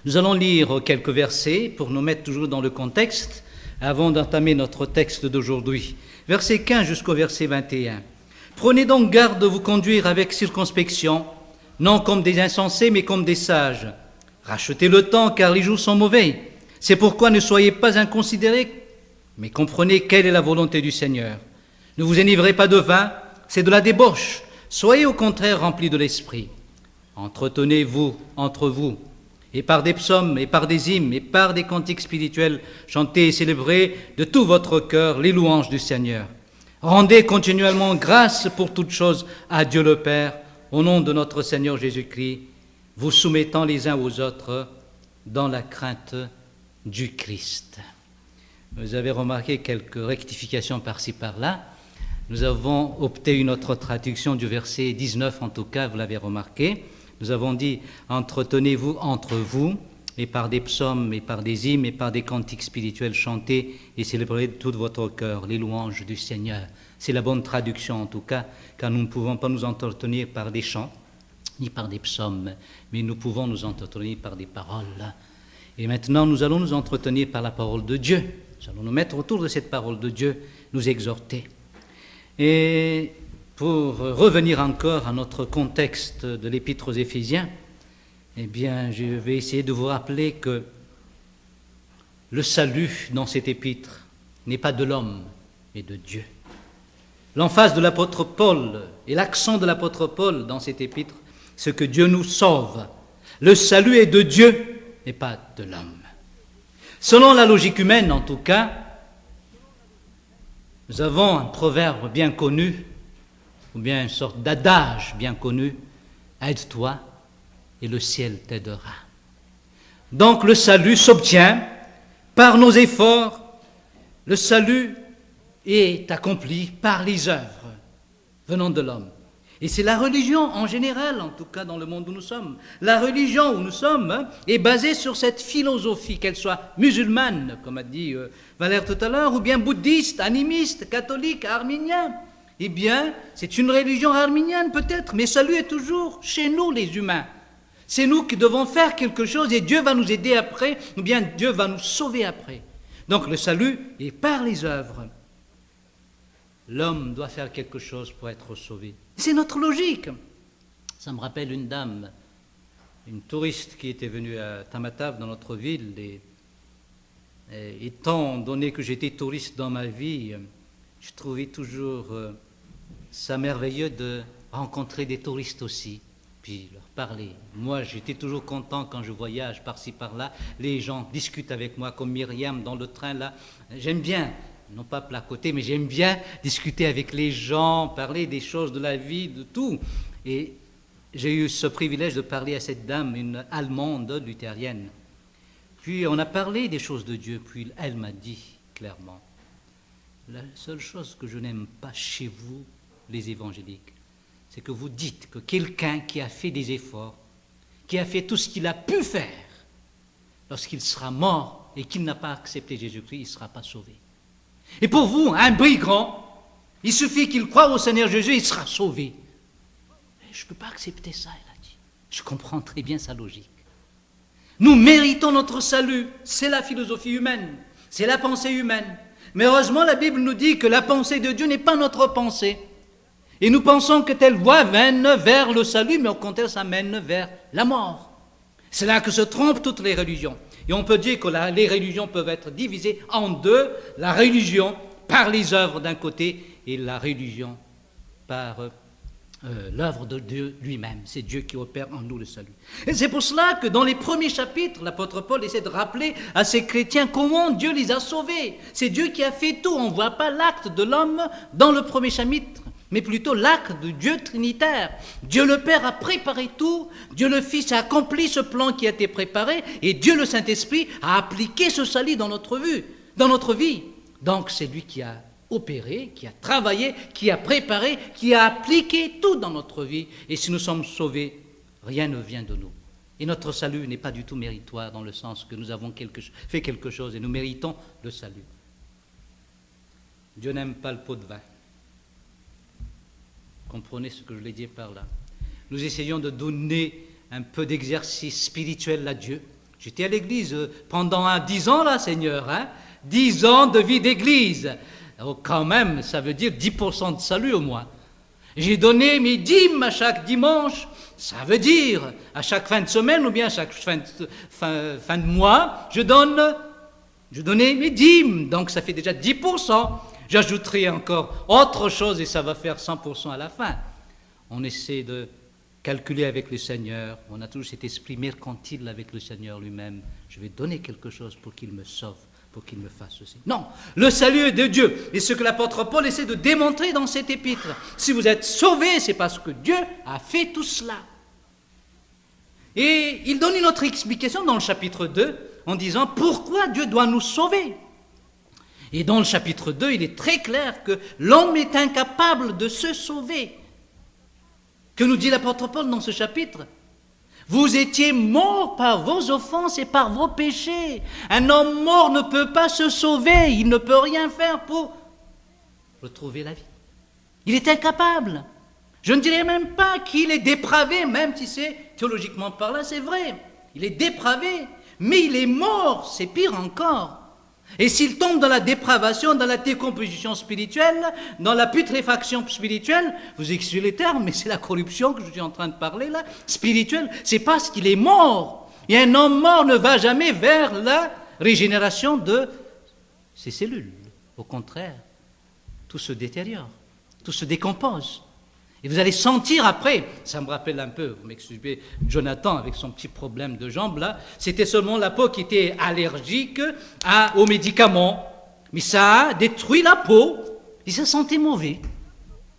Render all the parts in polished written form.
Nous allons lire quelques versets pour nous mettre toujours dans le contexte avant d'entamer notre texte d'aujourd'hui. Verset 15 jusqu'au verset 21. Prenez donc garde de vous conduire avec circonspection, non comme des insensés, mais comme des sages. Rachetez le temps, car les jours sont mauvais. C'est pourquoi ne soyez pas inconsidérés, mais comprenez quelle est la volonté du Seigneur. Ne vous enivrez pas de vin, c'est de la débauche. Soyez au contraire remplis de l'esprit. Entretenez-vous entre vous, et par des psaumes, et par des hymnes, et par des cantiques spirituels, chantez et célébrez de tout votre cœur les louanges du Seigneur. Rendez continuellement grâce pour toutes choses à Dieu le Père, au nom de notre Seigneur Jésus-Christ, vous soumettant les uns aux autres dans la crainte du Christ. Vous avez remarqué quelques rectifications par-ci par-là. Nous avons opté une autre traduction du verset 19, en tout cas, vous l'avez remarqué. Nous avons dit « Entretenez-vous entre vous » et par des psaumes, et par des hymnes, et par des cantiques spirituels, chantez et célébrez de tout votre cœur les louanges du Seigneur. C'est la bonne traduction en tout cas, car nous ne pouvons pas nous entretenir par des chants, ni par des psaumes, mais nous pouvons nous entretenir par des paroles. Et maintenant, nous allons nous entretenir par la parole de Dieu. Nous allons nous mettre autour de cette parole de Dieu, nous exhorter. Et pour revenir encore à notre contexte de l'Épître aux Éphésiens, eh bien, je vais essayer de vous rappeler que le salut dans cet épître n'est pas de l'homme, mais de Dieu. L'emphase de l'apôtre Paul et l'accent de l'apôtre Paul dans cet épître, c'est que Dieu nous sauve. Le salut est de Dieu et pas de l'homme. Selon la logique humaine, en tout cas, nous avons un proverbe bien connu, ou bien une sorte d'adage bien connu, « Aide-toi et le ciel t'aidera ». Donc le salut s'obtient par nos efforts, le salut est accompli par les œuvres venant de l'homme. Et c'est la religion en général, en tout cas dans le monde où nous sommes. La religion où nous sommes est basée sur cette philosophie, qu'elle soit musulmane, comme a dit Valère tout à l'heure, ou bien bouddhiste, animiste, catholique, arménien. Eh bien, c'est une religion arménienne peut-être, mais le salut est toujours chez nous les humains. C'est nous qui devons faire quelque chose et Dieu va nous aider après, ou bien Dieu va nous sauver après. Donc le salut est par les œuvres. L'homme doit faire quelque chose pour être sauvé. C'est notre logique. Ça me rappelle une dame, une touriste qui était venue à Tamatave dans notre ville. Et étant donné que j'étais touriste dans ma vie, je trouvais toujours ça merveilleux de rencontrer des touristes aussi, puis leur parler. Moi, j'étais toujours content quand je voyage par-ci par-là. Les gens discutent avec moi, comme Myriam dans le train là. J'aime bien. Non pas placoter, mais j'aime bien discuter avec les gens, parler des choses de la vie, de tout. Et j'ai eu ce privilège de parler à cette dame, une Allemande luthérienne. Puis on a parlé des choses de Dieu, puis elle m'a dit clairement, la seule chose que je n'aime pas chez vous, les évangéliques, c'est que vous dites que quelqu'un qui a fait des efforts, qui a fait tout ce qu'il a pu faire, lorsqu'il sera mort et qu'il n'a pas accepté Jésus-Christ, il ne sera pas sauvé. Et pour vous, un brigand, il suffit qu'il croie au Seigneur Jésus, il sera sauvé. Je ne peux pas accepter ça, elle a dit. Je comprends très bien sa logique. Nous méritons notre salut, c'est la philosophie humaine, c'est la pensée humaine. Mais heureusement, la Bible nous dit que la pensée de Dieu n'est pas notre pensée. Et nous pensons que telle voie mène vers le salut, mais au contraire, ça mène vers la mort. C'est là que se trompent toutes les religions. Et on peut dire que les religions peuvent être divisées en deux, la religion par les œuvres d'un côté et la religion par l'œuvre de Dieu lui-même. C'est Dieu qui opère en nous le salut. Et c'est pour cela que dans les premiers chapitres, l'apôtre Paul essaie de rappeler à ces chrétiens comment Dieu les a sauvés. C'est Dieu qui a fait tout. On ne voit pas l'acte de l'homme dans le premier chapitre, mais plutôt l'acte de Dieu trinitaire. Dieu le Père a préparé tout, Dieu le Fils a accompli ce plan qui a été préparé, et Dieu le Saint-Esprit a appliqué ce salut dans notre vie. Donc c'est lui qui a opéré, qui a travaillé, qui a préparé, qui a appliqué tout dans notre vie. Et si nous sommes sauvés, rien ne vient de nous. Et notre salut n'est pas du tout méritoire dans le sens que nous avons fait quelque chose et nous méritons le salut. Dieu n'aime pas le pot de vin. Comprenez ce que je l'ai dit par là. Nous essayons de donner un peu d'exercice spirituel à Dieu J'étais à l'église pendant 10 ans là, Seigneur, 10 ans de vie d'église. Oh, quand même, ça veut dire 10% de salut au moins. J'ai donné mes dîmes à chaque dimanche, ça veut dire à chaque fin de semaine ou bien à chaque fin de mois, je donnais mes dîmes, donc ça fait déjà 10%. J'ajouterai encore autre chose et ça va faire 100% à la fin. On essaie de calculer avec le Seigneur, on a toujours cet esprit mercantile avec le Seigneur lui-même. Je vais donner quelque chose pour qu'il me sauve, pour qu'il me fasse ceci. Non, le salut est de Dieu. Et ce que l'apôtre Paul essaie de démontrer dans cet épître, si vous êtes sauvés, c'est parce que Dieu a fait tout cela. Et il donne une autre explication dans le chapitre 2, en disant pourquoi Dieu doit nous sauver. Et dans le chapitre 2, il est très clair que l'homme est incapable de se sauver. Que nous dit l'apôtre Paul dans ce chapitre? Vous étiez morts par vos offenses et par vos péchés. Un homme mort ne peut pas se sauver, il ne peut rien faire pour retrouver la vie. Il est incapable. Je ne dirais même pas qu'il est dépravé, même si c'est théologiquement par là, c'est vrai. Il est dépravé, mais il est mort, c'est pire encore. Et s'il tombe dans la dépravation, dans la décomposition spirituelle, dans la putréfaction spirituelle, vous excusez les termes, mais c'est la corruption que je suis en train de parler là, spirituelle, c'est parce qu'il est mort. Et un homme mort ne va jamais vers la régénération de ses cellules. Au contraire, tout se détériore, tout se décompose. Et vous allez sentir après, ça me rappelle un peu, vous m'excusez, Jonathan avec son petit problème de jambe là, c'était seulement la peau qui était allergique aux médicaments. Mais ça a détruit la peau, et ça sentait mauvais.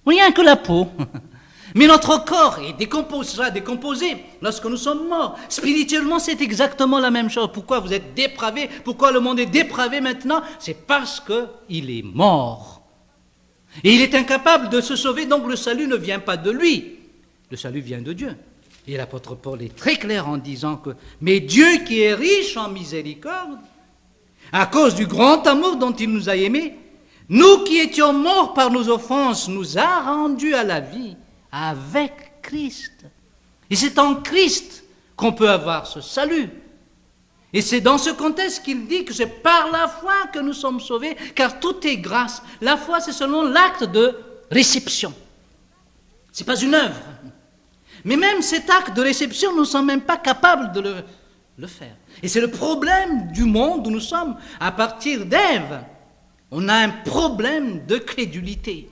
Rien que la peau. Mais notre corps est décomposé lorsque nous sommes morts. Spirituellement, c'est exactement la même chose. Pourquoi vous êtes dépravé? Pourquoi le monde est dépravé maintenant? C'est parce qu'il est mort. Et il est incapable de se sauver, donc le salut ne vient pas de lui. Le salut vient de Dieu. Et l'apôtre Paul est très clair en disant que « Mais Dieu qui est riche en miséricorde, à cause du grand amour dont il nous a aimés, nous qui étions morts par nos offenses, nous a rendus à la vie avec Christ. » Et c'est en Christ qu'on peut avoir ce salut. Et c'est dans ce contexte qu'il dit que c'est par la foi que nous sommes sauvés, car tout est grâce. La foi, c'est seulement l'acte de réception. Ce n'est pas une œuvre. Mais même cet acte de réception, nous ne sommes même pas capables de le faire. Et c'est le problème du monde où nous sommes. À partir d'Ève, on a un problème de crédulité.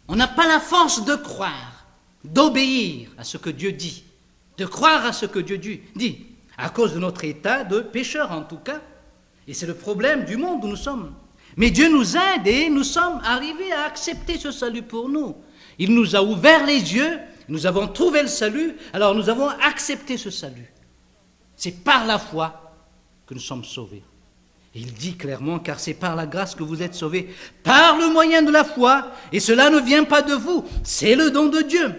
On n'a pas la force de croire, d'obéir à ce que Dieu dit, de croire à ce que Dieu dit. À cause de notre état de pécheur en tout cas. Et c'est le problème du monde où nous sommes. Mais Dieu nous aide et nous sommes arrivés à accepter ce salut pour nous. Il nous a ouvert les yeux, nous avons trouvé le salut, alors nous avons accepté ce salut. C'est par la foi que nous sommes sauvés. Et il dit clairement, car c'est par la grâce que vous êtes sauvés, par le moyen de la foi, et cela ne vient pas de vous, c'est le don de Dieu.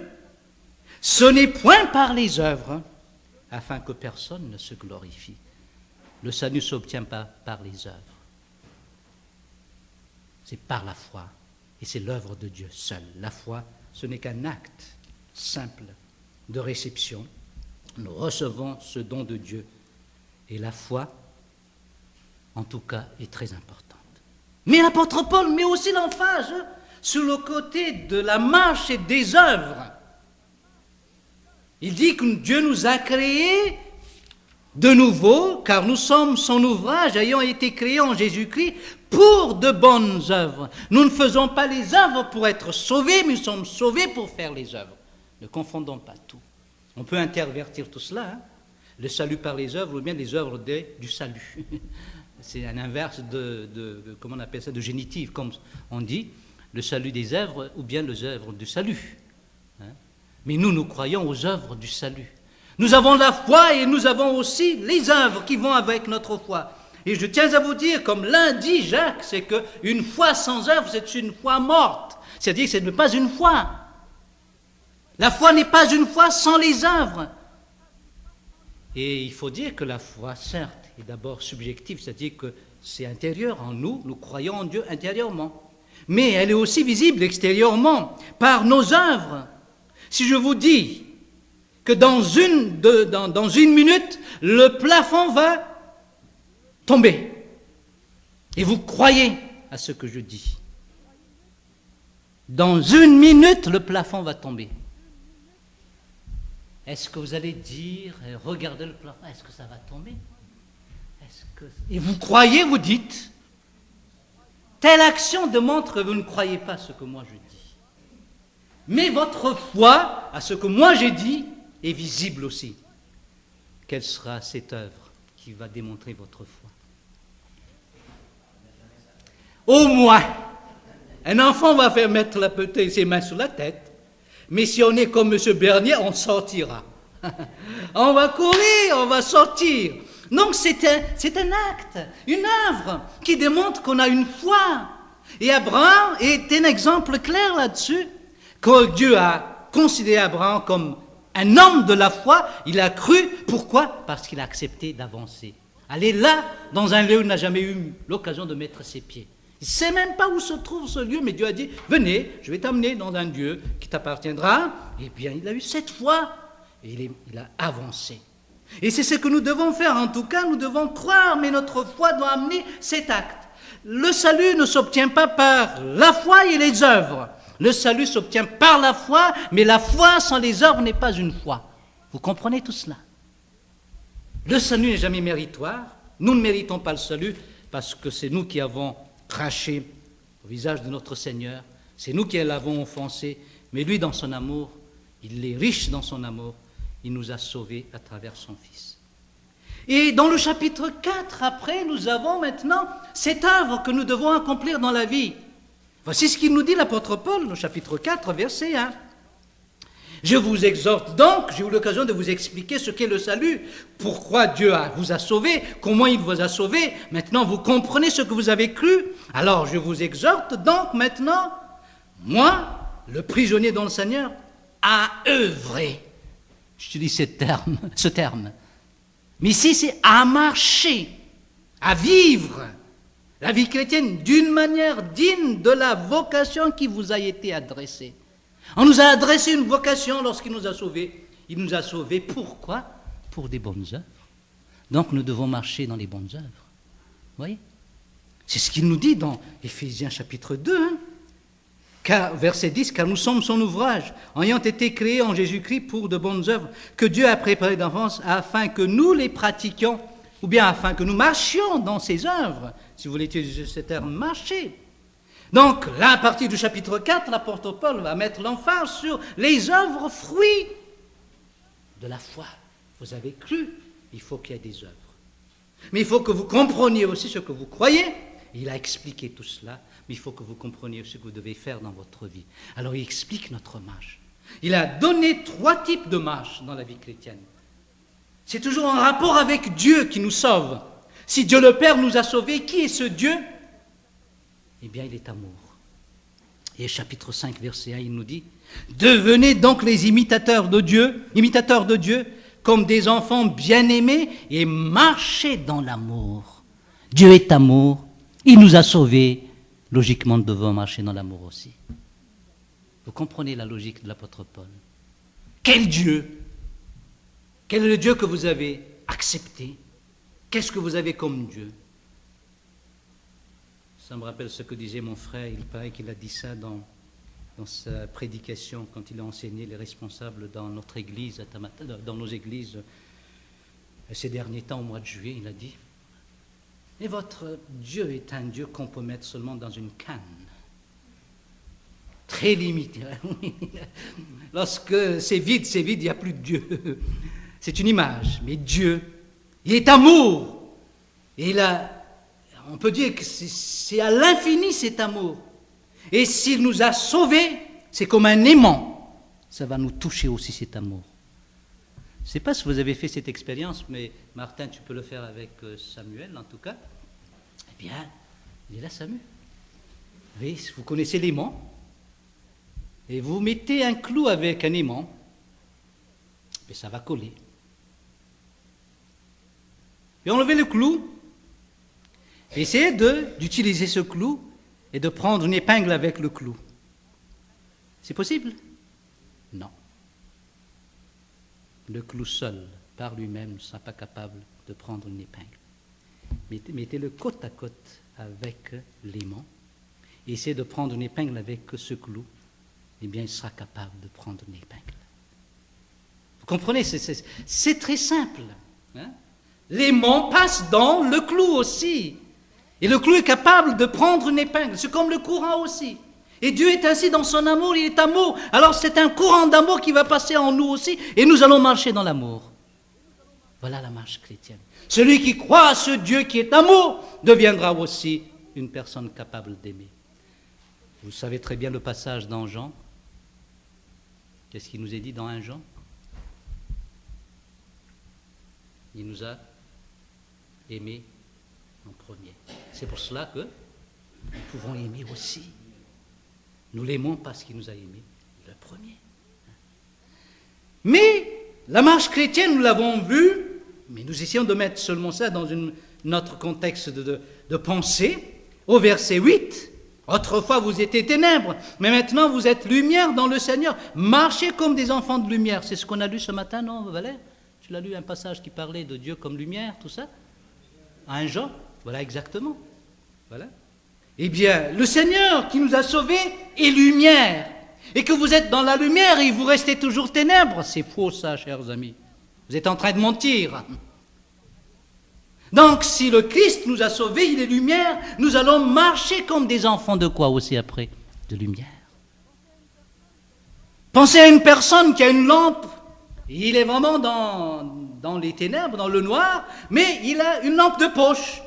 Ce n'est point par les œuvres, afin que personne ne se glorifie. Le salut ne s'obtient pas par les œuvres. C'est par la foi, et c'est l'œuvre de Dieu seul. La foi, ce n'est qu'un acte simple de réception. Nous recevons ce don de Dieu, et la foi, en tout cas, est très importante. Mais l'apôtre Paul met aussi l'emphase sur le côté de la marche et des œuvres. Il dit que Dieu nous a créés de nouveau, car nous sommes son ouvrage, ayant été créés en Jésus-Christ pour de bonnes œuvres. Nous ne faisons pas les œuvres pour être sauvés, mais nous sommes sauvés pour faire les œuvres. Ne confondons pas tout. On peut intervertir tout cela, le salut par les œuvres ou bien les œuvres du salut. C'est un inverse comment on appelle ça, de génitif, comme on dit, le salut des œuvres ou bien les œuvres du salut. Mais nous croyons aux œuvres du salut. Nous avons la foi et nous avons aussi les œuvres qui vont avec notre foi. Et je tiens à vous dire, comme l'a dit Jacques, c'est qu'une foi sans œuvre, c'est une foi morte. C'est-à-dire que ce n'est pas une foi. La foi n'est pas une foi sans les œuvres. Et il faut dire que la foi, certes, est d'abord subjective, c'est-à-dire que c'est intérieur en nous, nous croyons en Dieu intérieurement. Mais elle est aussi visible extérieurement, par nos œuvres. Si je vous dis que dans une minute, le plafond va tomber. Et vous croyez à ce que je dis. Dans une minute, le plafond va tomber. Est-ce que vous allez dire, regardez le plafond, est-ce que ça va tomber? Et vous croyez, vous dites, telle action démontre que vous ne croyez pas ce que moi je dis. Mais votre foi à ce que moi j'ai dit est visible aussi. Quelle sera cette œuvre qui va démontrer votre foi? Au moins, un enfant va faire mettre peut-être ses mains sur la tête, mais si on est comme M. Bernier, on sortira. On va courir, on va sortir. Donc c'est un acte, une œuvre qui démontre qu'on a une foi. Et Abraham est un exemple clair là-dessus, que Dieu a considéré Abraham comme un homme de la foi. Il a cru. Pourquoi? Parce qu'il a accepté d'avancer. Aller là, dans un lieu où il n'a jamais eu l'occasion de mettre ses pieds. Il ne sait même pas où se trouve ce lieu, mais Dieu a dit, venez, je vais t'amener dans un lieu qui t'appartiendra. Et bien, il a eu cette foi, et il a avancé. Et c'est ce que nous devons faire, en tout cas, nous devons croire, mais notre foi doit amener cet acte. Le salut ne s'obtient pas par la foi et les œuvres. Le salut s'obtient par la foi, mais la foi sans les œuvres n'est pas une foi. Vous comprenez tout cela? Le salut n'est jamais méritoire. Nous ne méritons pas le salut parce que c'est nous qui avons craché au visage de notre Seigneur. C'est nous qui l'avons offensé. Mais lui, dans son amour, il est riche dans son amour. Il nous a sauvés à travers son Fils. Et dans le chapitre 4, après, nous avons maintenant cette œuvre que nous devons accomplir dans la vie. Voici ce qu'il nous dit l'apôtre Paul, au chapitre 4, verset 1. Je vous exhorte donc, j'ai eu l'occasion de vous expliquer ce qu'est le salut, pourquoi Dieu vous a sauvés, comment il vous a sauvés. Maintenant, vous comprenez ce que vous avez cru. Alors, je vous exhorte donc maintenant, moi, le prisonnier dans le Seigneur, à œuvrer. J'utilise ce terme. Mais ici, c'est à marcher, à vivre la vie chrétienne d'une manière digne de la vocation qui vous a été adressée. On nous a adressé une vocation lorsqu'il nous a sauvés. Il nous a sauvés pourquoi? Pour des bonnes œuvres. Donc nous devons marcher dans les bonnes œuvres. Vous voyez? C'est ce qu'il nous dit dans Éphésiens chapitre 2. Verset 10, car nous sommes son ouvrage, ayant été créés en Jésus-Christ pour de bonnes œuvres, que Dieu a préparées d'avance afin que nous les pratiquions, ou bien afin que nous marchions dans ces œuvres. Si vous voulez utiliser ce terme, marcher. Donc, là, à partir du chapitre 4, l'apôtre Paul va mettre l'emphase sur les œuvres fruits de la foi. Vous avez cru, il faut qu'il y ait des œuvres. Mais il faut que vous compreniez aussi ce que vous croyez. Il a expliqué tout cela, mais il faut que vous compreniez ce que vous devez faire dans votre vie. Alors, il explique notre marche. Il a donné 3 types de marches dans la vie chrétienne. C'est toujours en rapport avec Dieu qui nous sauve. Si Dieu le Père nous a sauvés, qui est ce Dieu? Eh bien, il est amour. Et chapitre 5, verset 1, il nous dit, « Devenez donc les imitateurs de Dieu, comme des enfants bien-aimés, et marchez dans l'amour. » Dieu est amour, il nous a sauvés, logiquement nous devons marcher dans l'amour aussi. Vous comprenez la logique de l'apôtre Paul? Quel Dieu? Quel est le Dieu que vous avez accepté? Qu'est-ce que vous avez comme Dieu? Ça me rappelle ce que disait mon frère, il paraît qu'il a dit ça dans sa prédication quand il a enseigné les responsables dans notre église, dans nos églises, ces derniers temps, au mois de juillet, il a dit, et votre Dieu est un Dieu qu'on peut mettre seulement dans une canne, très limité. Lorsque c'est vide, il n'y a plus de Dieu. C'est une image, mais Dieu, il est amour, et on peut dire que c'est à l'infini cet amour. Et s'il nous a sauvés, c'est comme un aimant. Ça va nous toucher aussi cet amour. Je ne sais pas si vous avez fait cette expérience, mais Martin, tu peux le faire avec Samuel en tout cas. Eh bien, il est là Samuel. Oui, vous connaissez l'aimant. Et vous mettez un clou avec un aimant, et ça va coller. Et enlevez le clou. Essayez d'utiliser ce clou et de prendre une épingle avec le clou. C'est possible? Non. Le clou seul, par lui-même, ne sera pas capable de prendre une épingle. Mettez-le côte à côte avec l'aimant. Et essayez de prendre une épingle avec ce clou. Eh bien, il sera capable de prendre une épingle. Vous comprenez, c'est très simple. Hein? L'aimant passe dans le clou aussi. Et le clou est capable de prendre une épingle. C'est comme le courant aussi. Et Dieu est ainsi dans son amour, il est amour. Alors c'est un courant d'amour qui va passer en nous aussi. Et nous allons marcher dans l'amour. Voilà la marche chrétienne. Celui qui croit à ce Dieu qui est amour deviendra aussi une personne capable d'aimer. Vous savez très bien le passage dans Jean. Qu'est-ce qu'il nous est dit dans 1 Jean? Il nous a aimés en premier. C'est pour cela que nous pouvons aimer aussi. Nous l'aimons parce qu'il nous a aimés le premier. Mais la marche chrétienne, nous l'avons vu, mais nous essayons de mettre seulement ça dans notre contexte de pensée. Au verset 8, autrefois vous étiez ténèbres, mais maintenant vous êtes lumière dans le Seigneur. Marchez comme des enfants de lumière. C'est ce qu'on a lu ce matin, non, Valère? Tu l'as lu, un passage qui parlait de Dieu comme lumière, tout ça? 1 Jean, voilà exactement. Voilà. Eh bien, le Seigneur qui nous a sauvés est lumière. Et que vous êtes dans la lumière et vous restez toujours ténèbres. C'est faux ça, chers amis. Vous êtes en train de mentir. Donc, si le Christ nous a sauvés, il est lumière, nous allons marcher comme des enfants de quoi aussi après? De lumière. Pensez à une personne qui a une lampe. Il est vraiment dans les ténèbres, dans le noir, mais il a une lampe de poche.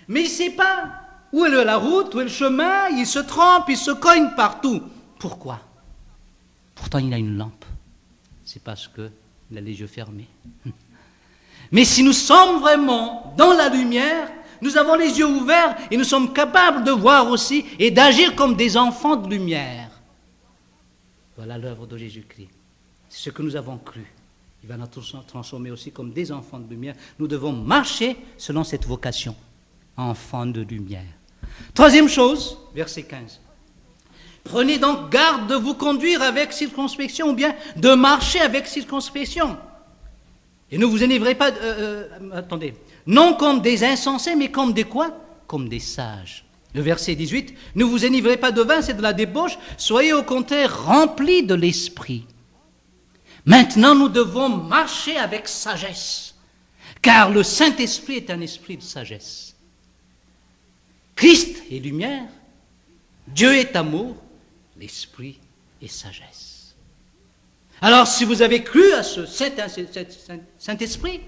Mais il ne sait pas où est la route, où est le chemin, il se trompe, il se cogne partout. Pourquoi? Pourtant, il a une lampe. C'est parce qu'il a les yeux fermés. Mais si nous sommes vraiment dans la lumière, nous avons les yeux ouverts et nous sommes capables de voir aussi et d'agir comme des enfants de lumière. Voilà l'œuvre de Jésus-Christ. C'est ce que nous avons cru. Il va nous transformer aussi comme des enfants de lumière. Nous devons marcher selon cette vocation. Enfants de lumière. Troisième chose, verset 15. Prenez donc garde de vous conduire avec circonspection ou bien de marcher avec circonspection. Et ne vous enivrez pas, non comme des insensés, mais comme des quoi? Comme des sages. Le verset 18, ne vous enivrez pas de vin, c'est de la débauche, soyez au contraire remplis de l'esprit. Maintenant, nous devons marcher avec sagesse, car le Saint-Esprit est un esprit de sagesse. Christ est lumière, Dieu est amour, l'Esprit est sagesse. Alors, si vous avez cru à ce Saint-Esprit,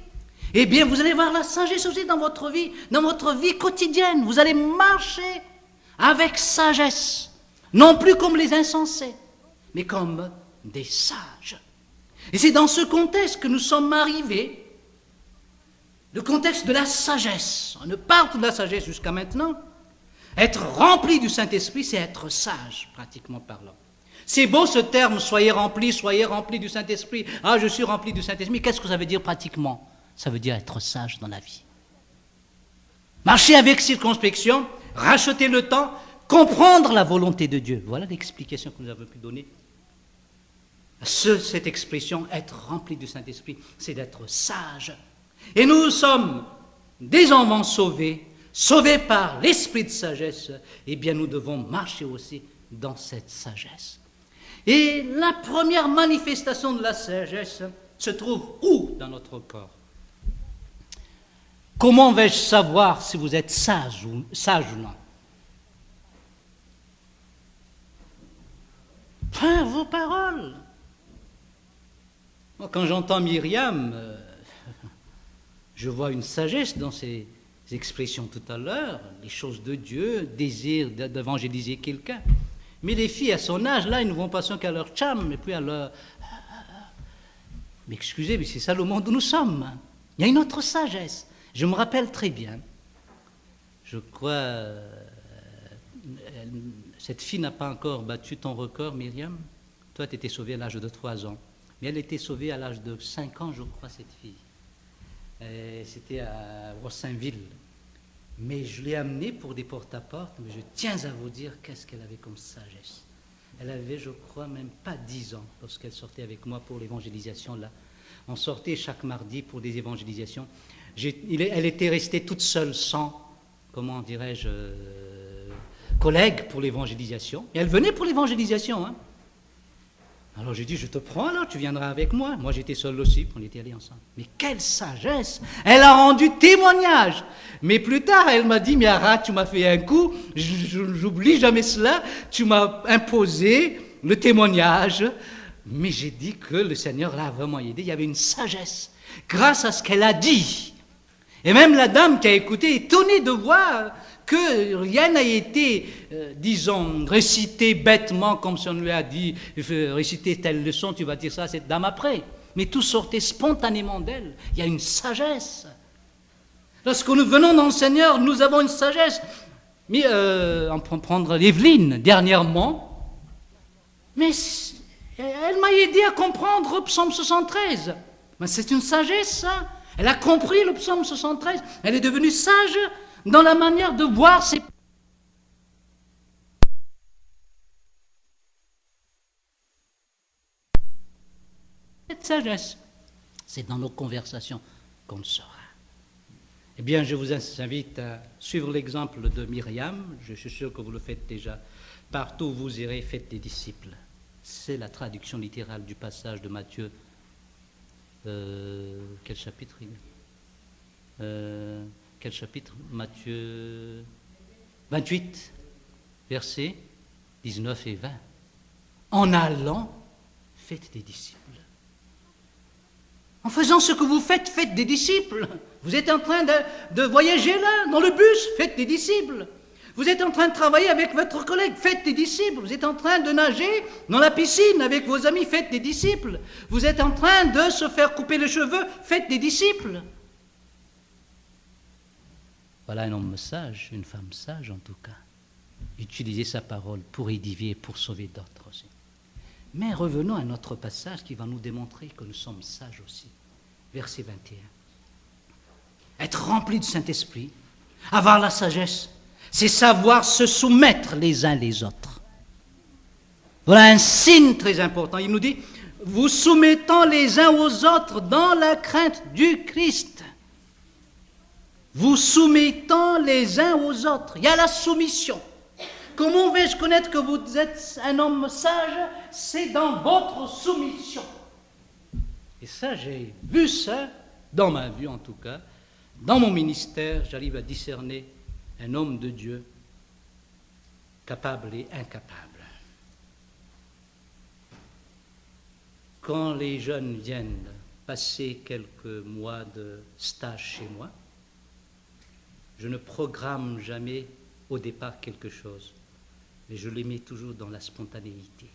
eh bien, vous allez voir la sagesse aussi dans votre vie quotidienne. Vous allez marcher avec sagesse, non plus comme les insensés, mais comme des sages. Et c'est dans ce contexte que nous sommes arrivés, le contexte de la sagesse. On ne parle que de la sagesse jusqu'à maintenant. Être rempli du Saint-Esprit, c'est être sage, pratiquement parlant. C'est beau ce terme, soyez remplis du Saint-Esprit. Ah, je suis rempli du Saint-Esprit. Qu'est-ce que ça veut dire pratiquement? Ça veut dire être sage dans la vie. Marcher avec circonspection, racheter le temps, comprendre la volonté de Dieu. Voilà l'explication que nous avons pu donner. Cette expression, être rempli du Saint-Esprit, c'est d'être sage. Et nous sommes des enfants sauvés par l'esprit de sagesse. Eh bien, nous devons marcher aussi dans cette sagesse. Et la première manifestation de la sagesse se trouve où dans notre corps? Comment vais-je savoir si vous êtes sage ou non? Par vos paroles. Moi, quand j'entends Myriam, je vois une sagesse dans ses expressions tout à l'heure, les choses de Dieu, désir d'évangéliser quelqu'un. Mais les filles à son âge, là, ils ne vont pas qu'à leur charme, mais puis à leur... Mais excusez, mais c'est ça le monde où nous sommes. Il y a une autre sagesse. Je me rappelle très bien, je crois, cette fille n'a pas encore battu ton record, Myriam. Toi, tu étais sauvée à l'âge de 3 ans. Mais elle était sauvée à l'âge de 5 ans, je crois, cette fille. C'était à Rossainville. Mais je l'ai amenée pour des porte-à-porte, mais je tiens à vous dire qu'est-ce qu'elle avait comme sagesse. Elle avait, je crois, même pas 10 ans lorsqu'elle sortait avec moi pour l'évangélisation là. On sortait chaque mardi pour des évangélisations. Elle était restée toute seule, sans, comment dirais-je, collègue pour l'évangélisation. Et elle venait pour l'évangélisation. Hein. Alors j'ai dit, je te prends là, tu viendras avec moi. Moi j'étais seul aussi, on était allés ensemble. Mais quelle sagesse! Elle a rendu témoignage. Mais plus tard, elle m'a dit, mais Ara, tu m'as fait un coup, j'oublie jamais cela, tu m'as imposé le témoignage. Mais j'ai dit que le Seigneur l'a vraiment aidé, il y avait une sagesse, grâce à ce qu'elle a dit. Et même la dame qui a écouté, étonnée de voir que rien n'a été, disons, récité bêtement, comme si on lui a dit, réciter telle leçon, tu vas dire ça à cette dame après. Mais tout sortait spontanément d'elle. Il y a une sagesse. Lorsque nous venons dans le Seigneur, nous avons une sagesse. Mais on peut prendre Evelyne, dernièrement, mais elle m'a aidé à comprendre le psaume 73. Mais c'est une sagesse, ça. Elle a compris le psaume 73. Elle est devenue sage dans la manière de voir ses... Cette sagesse, c'est dans nos conversations qu'on le saura. Eh bien, je vous invite à suivre l'exemple de Myriam. Je suis sûr que vous le faites déjà. Partout où vous irez, faites des disciples. C'est la traduction littérale du passage de Matthieu. Quel chapitre il est Quel chapitre? Matthieu 28, versets 19 et 20. En allant, faites des disciples. En faisant ce que vous faites, faites des disciples. Vous êtes en train de voyager là, dans le bus, faites des disciples. Vous êtes en train de travailler avec votre collègue, faites des disciples. Vous êtes en train de nager dans la piscine avec vos amis, faites des disciples. Vous êtes en train de se faire couper les cheveux, faites des disciples. Voilà un homme sage, une femme sage en tout cas. Utiliser sa parole pour édifier et pour sauver d'autres aussi. Mais revenons à notre passage qui va nous démontrer que nous sommes sages aussi. Verset 21. Être rempli du Saint-Esprit, avoir la sagesse, c'est savoir se soumettre les uns les autres. Voilà un signe très important. Il nous dit, vous soumettant les uns aux autres dans la crainte du Christ. Vous soumettant les uns aux autres. Il y a la soumission. Comment vais-je connaître que vous êtes un homme sage? C'est dans votre soumission. Et ça, j'ai vu ça, dans ma vie en tout cas, dans mon ministère, j'arrive à discerner un homme de Dieu capable et incapable. Quand les jeunes viennent passer quelques mois de stage chez moi, je ne programme jamais au départ quelque chose, mais je les mets toujours dans la spontanéité.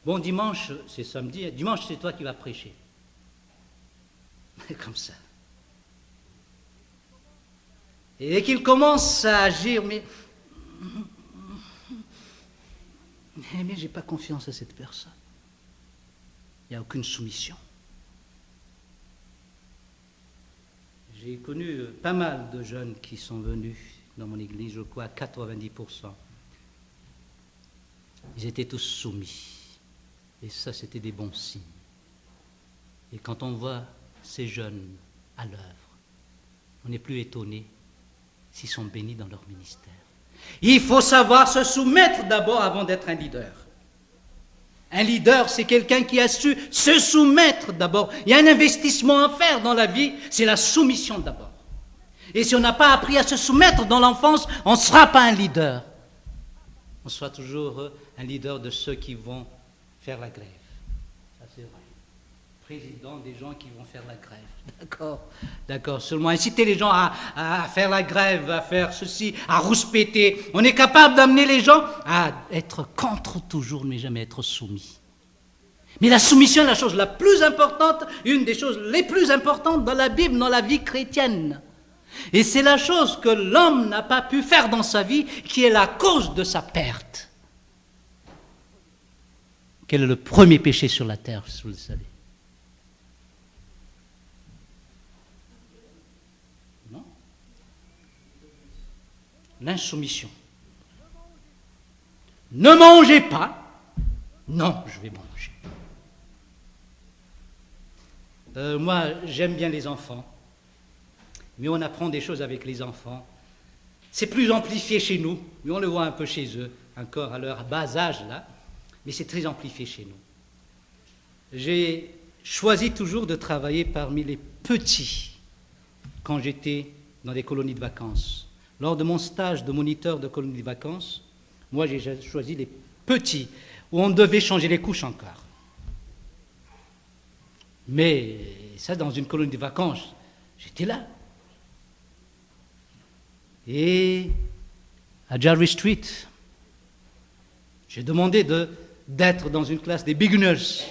Bon, dimanche, c'est samedi, dimanche, c'est toi qui vas prêcher. Comme ça. Et dès qu'ils commencent à agir, mais je n'ai pas confiance à cette personne. Il n'y a aucune soumission. J'ai connu pas mal de jeunes qui sont venus dans mon église, je crois 90%. Ils étaient tous soumis. Et ça, c'était des bons signes. Et quand on voit ces jeunes à l'œuvre, on n'est plus étonné s'ils sont bénis dans leur ministère. Il faut savoir se soumettre d'abord avant d'être un leader. Un leader, c'est quelqu'un qui a su se soumettre d'abord. Il y a un investissement à faire dans la vie, c'est la soumission d'abord. Et si on n'a pas appris à se soumettre dans l'enfance, on ne sera pas un leader. On sera toujours un leader de ceux qui vont faire la grève. Ça, c'est vrai. Président des gens qui vont faire la grève. D'accord. Seulement inciter les gens à faire la grève, à faire ceci, à rouspéter. On est capable d'amener les gens à être contre toujours, mais jamais être soumis. Mais la soumission est la chose la plus importante, une des choses les plus importantes dans la Bible, dans la vie chrétienne. Et c'est la chose que l'homme n'a pas pu faire dans sa vie, qui est la cause de sa perte. Quel est le premier péché sur la terre, si vous le savez? Non? L'insoumission. Ne mangez pas. Non, je vais manger. Moi, j'aime bien les enfants, mais on apprend des choses avec les enfants. C'est plus amplifié chez nous, mais on le voit un peu chez eux, encore à leur bas âge là, mais c'est très amplifié chez nous. J'ai choisi toujours de travailler parmi les petits quand j'étais dans des colonies de vacances. Lors de mon stage de moniteur de colonies de vacances, moi j'ai choisi les petits, où on devait changer les couches encore. Mais ça, dans une colonie de vacances, j'étais là. Et à Jarvis Street, j'ai demandé d'être dans une classe des beginners,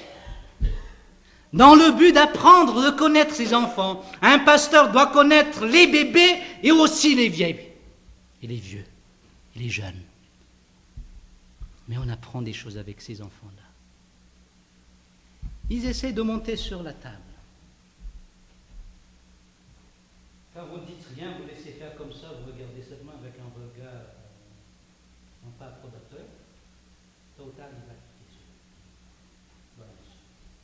dans le but d'apprendre, de connaître ses enfants. Un pasteur doit connaître les bébés et aussi les vieilles, et les vieux, et les jeunes. Mais on apprend des choses avec ces enfants-là. Ils essaient de monter sur la table. Quand vous ne dites rien, vous laissez faire comme ça, vous regardez seulement avec un regard non pas approbateur. Tôt ou tard, il va cliquer dessus. Voilà.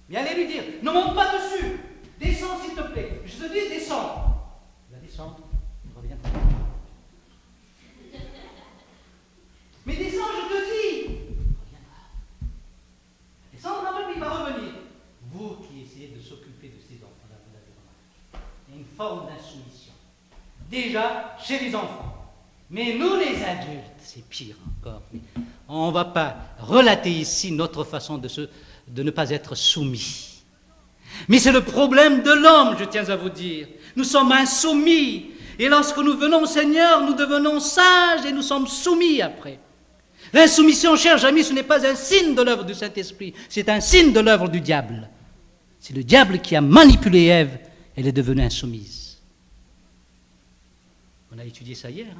Mais allez lui dire, ne monte pas dessus. Descends s'il te plaît. Je te dis, descends. Il va descendre. Reviens. Mais descends, je te dis. Reviendra. Descendra même, il va revenir. Vous qui essayez de s'occuper de ces enfants-là, vous l'avez remarqué. Il y a une forme d'insoumission. Déjà, chez les enfants. Mais nous, les adultes, c'est pire encore. On ne va pas relater ici notre façon de ne pas être soumis. Mais c'est le problème de l'homme, je tiens à vous dire. Nous sommes insoumis. Et lorsque nous venons au Seigneur, nous devenons sages et nous sommes soumis après. L'insoumission, chers amis, ce n'est pas un signe de l'œuvre du Saint-Esprit, c'est un signe de l'œuvre du diable. C'est le diable qui a manipulé Ève, elle est devenue insoumise. On a étudié ça hier,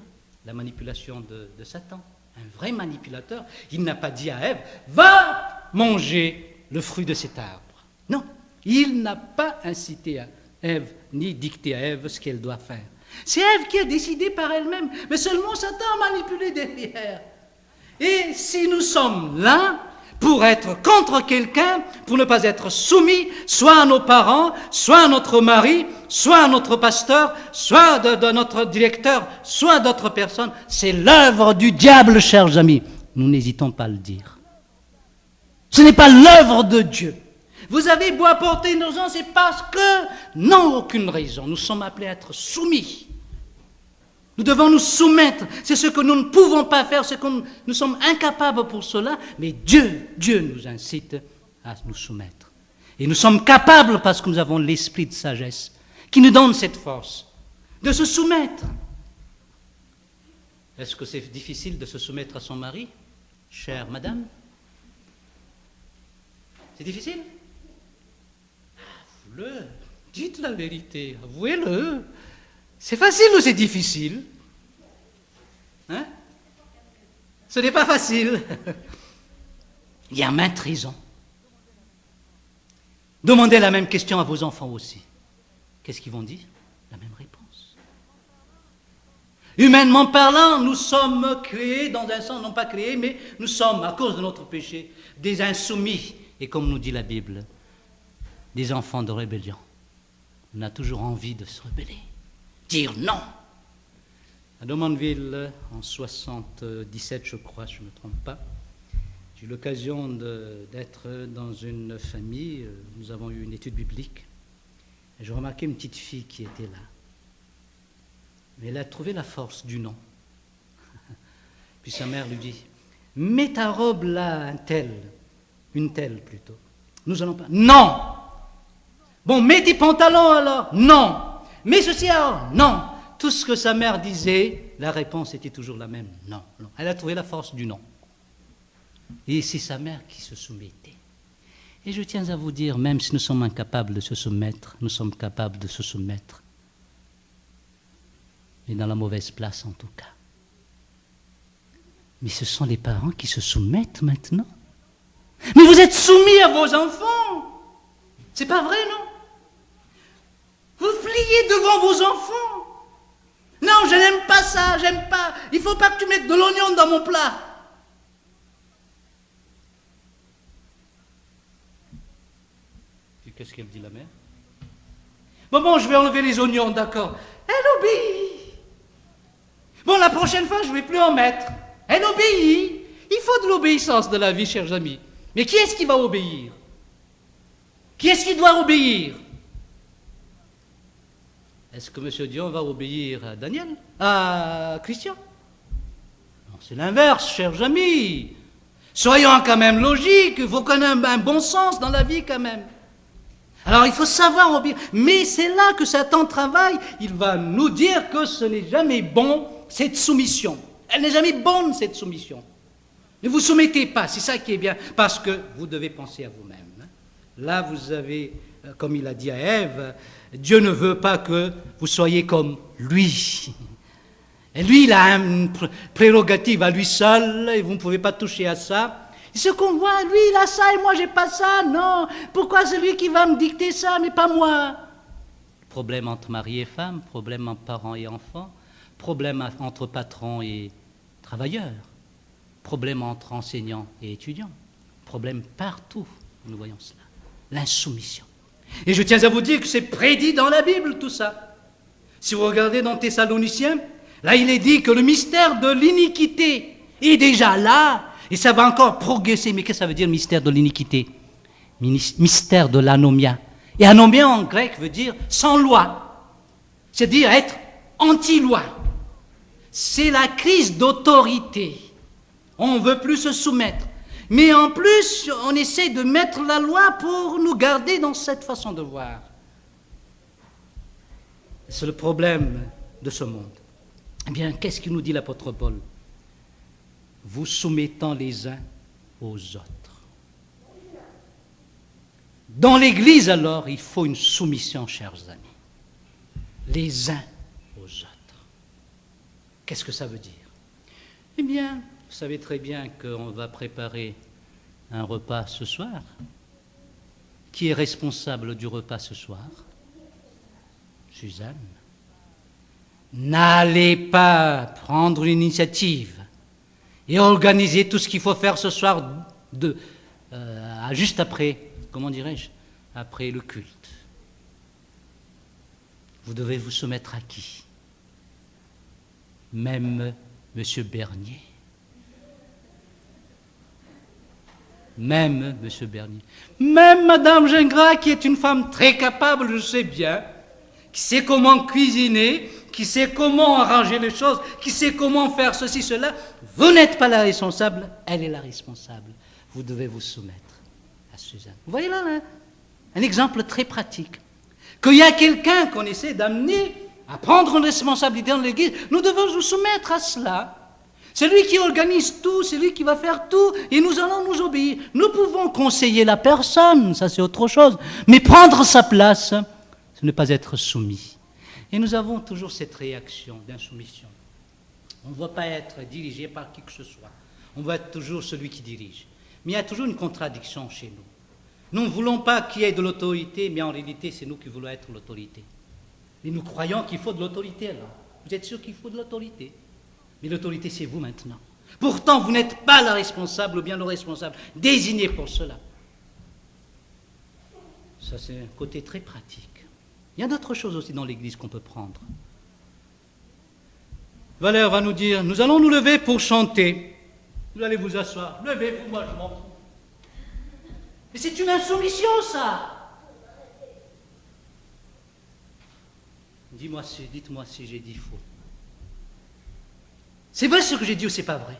la manipulation de Satan. Un vrai manipulateur, il n'a pas dit à Ève, va manger le fruit de cet arbre. Non, il n'a pas incité à Ève, ni dicté à Ève ce qu'elle doit faire. C'est Ève qui a décidé par elle-même, mais seulement Satan a manipulé derrière. Et si nous sommes là pour être contre quelqu'un, pour ne pas être soumis, soit à nos parents, soit à notre mari, soit à notre pasteur, soit de notre directeur, soit d'autres personnes, c'est l'œuvre du diable, chers amis. Nous n'hésitons pas à le dire. Ce n'est pas l'œuvre de Dieu. Vous avez beau apporter nos ans, c'est parce que, non, aucune raison. Nous sommes appelés à être soumis. Nous devons nous soumettre. C'est ce que nous ne pouvons pas faire, c'est que nous sommes incapables pour cela, mais Dieu nous incite à nous soumettre. Et nous sommes capables parce que nous avons l'esprit de sagesse qui nous donne cette force de se soumettre. Est-ce que c'est difficile de se soumettre à son mari, chère madame? C'est difficile? Avouez-le, dites la vérité, avouez-le. C'est facile ou c'est difficile? Hein? Ce n'est pas facile. Il y a maintes raisons. Demandez la même question à vos enfants aussi. Qu'est-ce qu'ils vont dire? La même réponse. Humainement parlant, nous sommes créés dans un sens, non pas créés, mais nous sommes, à cause de notre péché, des insoumis. Et comme nous dit la Bible, des enfants de rébellion. On a toujours envie de se rebeller. Dire non. À Drummondville, en 77, je crois, je ne me trompe pas, j'ai eu l'occasion d'être dans une famille, nous avons eu une étude biblique, et j'ai remarqué une petite fille qui était là. Mais elle a trouvé la force du non. Puis sa mère lui dit, mets ta robe là, une telle plutôt. Nous allons pas. Non. Bon, mets tes pantalons alors. Non. Mais ceci alors, non. Tout ce que sa mère disait, la réponse était toujours la même, non, non. Elle a trouvé la force du non. Et c'est sa mère qui se soumettait. Et je tiens à vous dire, même si nous sommes incapables de se soumettre, nous sommes capables de se soumettre. Mais dans la mauvaise place en tout cas. Mais ce sont les parents qui se soumettent maintenant. Mais vous êtes soumis à vos enfants. C'est pas vrai, non? Vous pliez devant vos enfants. Non, je n'aime pas ça, j'aime pas. Il ne faut pas que tu mettes de l'oignon dans mon plat. Et qu'est-ce qu'elle dit, la mère? Bon, je vais enlever les oignons, d'accord. Elle obéit. Bon, la prochaine fois, je ne vais plus en mettre. Elle obéit. Il faut de l'obéissance de la vie, chers amis. Mais qui est-ce qui va obéir? Qui est-ce qui doit obéir? Est-ce que M. Dion va obéir à Daniel? À Christian? Non, c'est l'inverse, chers amis. Soyons quand même logiques, il faut qu'on ait un bon sens dans la vie quand même. Alors il faut savoir obéir, mais c'est là que Satan travaille, il va nous dire que ce n'est jamais bon cette soumission. Elle n'est jamais bonne cette soumission. Ne vous soumettez pas, c'est ça qui est bien, parce que vous devez penser à vous-même. Là vous avez, comme il a dit à Ève, Dieu ne veut pas que vous soyez comme lui. Et lui, il a une prérogative à lui seul, et vous ne pouvez pas toucher à ça. Et ce qu'on voit, lui, il a ça et moi, j'ai pas ça. Non, pourquoi c'est lui qui va me dicter ça, mais pas moi? Problème entre mari et femme, problème entre parents et enfants, problème entre patrons et travailleurs, problème entre enseignants et étudiants, problème partout, nous voyons cela, l'insoumission. Et je tiens à vous dire que c'est prédit dans la Bible, tout ça. Si vous regardez dans Thessaloniciens, là, il est dit que le mystère de l'iniquité est déjà là, et ça va encore progresser. Mais qu'est-ce que ça veut dire, mystère de l'iniquité? Mystère de l'anomia. Et anomia en grec veut dire sans loi, c'est-à-dire être anti-loi. C'est la crise d'autorité. On ne veut plus se soumettre. Mais en plus, on essaie de mettre la loi pour nous garder dans cette façon de voir. C'est le problème de ce monde. Eh bien, qu'est-ce qu'il nous dit l'apôtre Paul? Vous soumettant les uns aux autres. Dans l'Église, alors, il faut une soumission, chers amis. Les uns aux autres. Qu'est-ce que ça veut dire? Eh bien, vous savez très bien qu'on va préparer un repas ce soir. Qui est responsable du repas ce soir? Suzanne. N'allez pas prendre l'initiative et organiser tout ce qu'il faut faire ce soir juste après, comment dirais-je, après le culte. Vous devez vous soumettre à qui? Même M. Bernier. Même M. Bernier. Même Mme Gingras, qui est une femme très capable, je sais bien, qui sait comment cuisiner, qui sait comment arranger les choses, qui sait comment faire ceci, cela. Vous n'êtes pas la responsable, elle est la responsable. Vous devez vous soumettre à Suzanne. Vous voyez là, un exemple très pratique. Qu'il y a quelqu'un qu'on essaie d'amener à prendre une responsabilité dans l'Église, nous devons nous soumettre à cela. C'est lui qui organise tout, c'est lui qui va faire tout, et nous allons nous obéir. Nous pouvons conseiller la personne, ça c'est autre chose, mais prendre sa place, ce n'est pas être soumis. Et nous avons toujours cette réaction d'insoumission. On ne va pas être dirigé par qui que ce soit. On va être toujours celui qui dirige. Mais il y a toujours une contradiction chez nous. Nous ne voulons pas qu'il y ait de l'autorité, mais en réalité, c'est nous qui voulons être l'autorité. Et nous croyons qu'il faut de l'autorité, alors. Vous êtes sûr qu'il faut de l'autorité? Mais l'autorité, c'est vous maintenant. Pourtant, vous n'êtes pas la responsable ou bien le responsable désigné pour cela. Ça, c'est un côté très pratique. Il y a d'autres choses aussi dans l'Église qu'on peut prendre. Valère va nous dire, nous allons nous lever pour chanter. Vous allez vous asseoir. Levez-vous, moi je m'en fous. Mais c'est une insoumission, ça. Dites-moi si j'ai dit faux. C'est vrai ce que j'ai dit ou c'est pas vrai?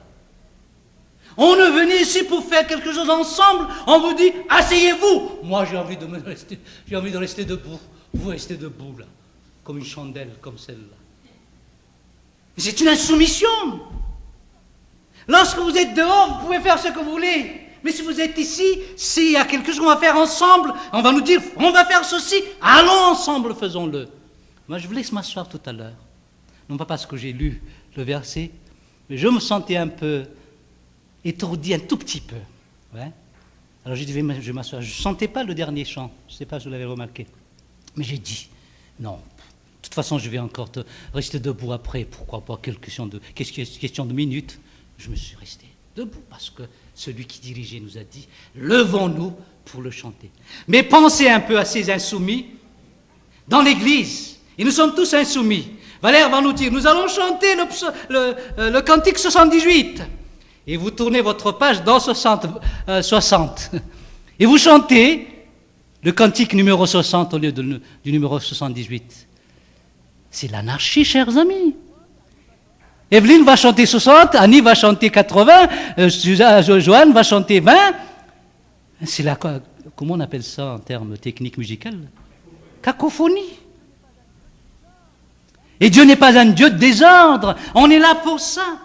On est venu ici pour faire quelque chose ensemble. On vous dit, asseyez-vous. Moi, j'ai envie de rester debout. Vous restez debout, là, comme une chandelle, comme celle-là. Mais c'est une insoumission. Lorsque vous êtes dehors, vous pouvez faire ce que vous voulez. Mais si vous êtes ici, s'il y a quelque chose qu'on va faire ensemble, on va nous dire, on va faire ceci, allons ensemble, faisons-le. Moi, je vous laisse m'asseoir tout à l'heure. Non pas parce que j'ai lu le verset, mais je me sentais un peu étourdi, un tout petit peu. Ouais. Alors j'ai dit, je vais m'asseoir. Je ne sentais pas le dernier chant, je ne sais pas si vous l'avez remarqué. Mais j'ai dit, non, de toute façon, je vais encore rester debout après. Pourquoi pas question de minutes. Je me suis resté debout parce que celui qui dirigeait nous a dit, levons-nous pour le chanter. Mais pensez un peu à ces insoumis. dans l'église, et nous sommes tous insoumis. Valère va nous dire, nous allons chanter le cantique 78. Et vous tournez votre page dans 60. Et vous chantez le cantique numéro 60 au lieu du numéro 78. C'est l'anarchie, chers amis. Evelyne va chanter 60, Annie va chanter 80, Joanne va chanter 20. C'est la, comment on appelle ça en termes techniques musicaux? Cacophonie. Et Dieu n'est pas un Dieu de désordre. On est là pour ça.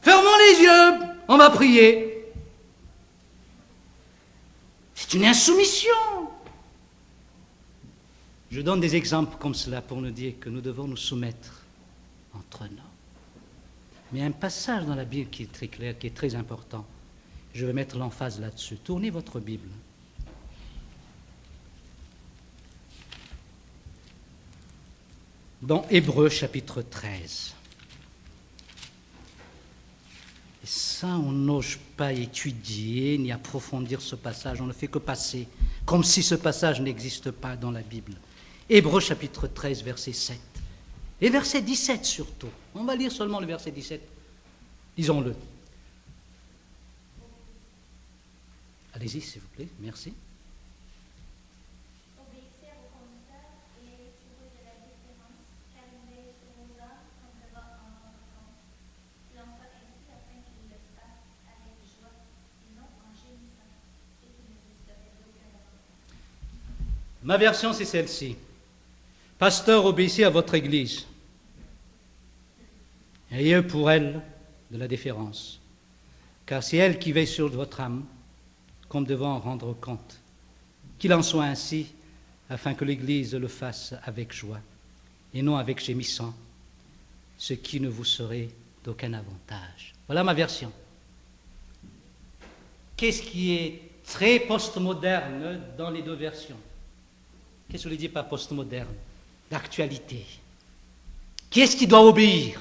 Fermons les yeux, on va prier. C'est une insoumission. Je donne des exemples comme cela pour nous dire que nous devons nous soumettre entre nous. Mais un passage dans la Bible qui est très clair, qui est très important. Je vais mettre l'emphase là-dessus. Tournez votre Bible. Dans Hébreux chapitre 13. Et ça, on n'ose pas étudier ni approfondir ce passage, on ne fait que passer, comme si ce passage n'existe pas dans la Bible. Hébreux chapitre 13, verset 7. Et verset 17 surtout. On va lire seulement le verset 17. Lisons-le. Allez-y, s'il vous plaît, merci. Ma version, c'est celle-ci. Pasteur, obéissez à votre Église. Ayez pour elle de la déférence, car c'est elle qui veille sur votre âme, comme devant en rendre compte. Qu'il en soit ainsi, afin que l'Église le fasse avec joie, et non avec gémissant, ce qui ne vous serait d'aucun avantage. Voilà ma version. Qu'est-ce qui est très postmoderne dans les deux versions? Qu'est-ce que je dis par postmoderne? D'actualité. Qui est-ce qui doit obéir?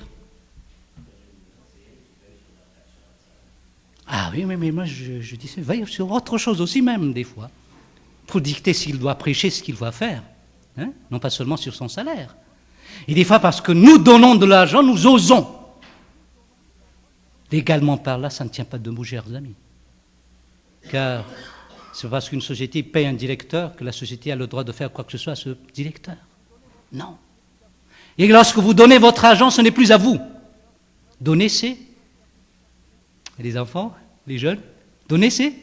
Ah oui, mais moi je dis, veille sur autre chose aussi même, des fois, pour dicter s'il doit prêcher, ce qu'il doit faire, hein? Non pas seulement sur son salaire. Et des fois, parce que nous donnons de l'argent, nous osons. Légalement par là, ça ne tient pas debout, chers amis. Car c'est parce qu'une société paye un directeur que la société a le droit de faire quoi que ce soit à ce directeur. Non. Et lorsque vous donnez votre argent, ce n'est plus à vous. Donner, c'est... Les enfants, les jeunes, donner, c'est...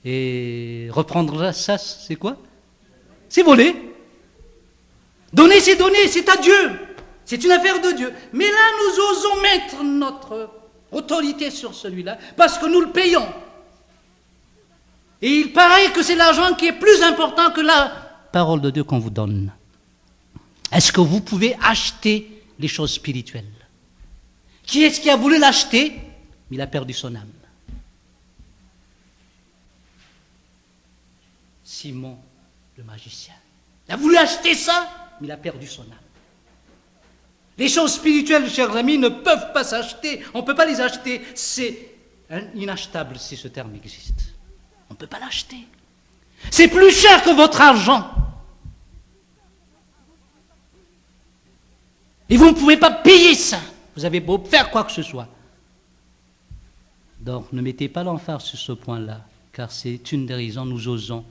Et reprendre ça, c'est quoi? C'est voler. Donner, c'est à Dieu. C'est une affaire de Dieu. Mais là, nous osons mettre notre autorité sur celui-là parce que nous le payons. Et il paraît que c'est l'argent qui est plus important que la parole de Dieu qu'on vous donne. Est-ce que vous pouvez acheter les choses spirituelles? Qui est-ce qui a voulu l'acheter? Il a perdu son âme. Simon, le magicien. Il a voulu acheter ça, mais il a perdu son âme. Les choses spirituelles, chers amis, ne peuvent pas s'acheter. On ne peut pas les acheter. C'est inachetable si ce terme existe. On ne peut pas l'acheter. C'est plus cher que votre argent. Et vous ne pouvez pas payer ça. Vous avez beau faire quoi que ce soit. Donc, ne mettez pas l'emphase sur ce point-là, car c'est une des raisons nous osons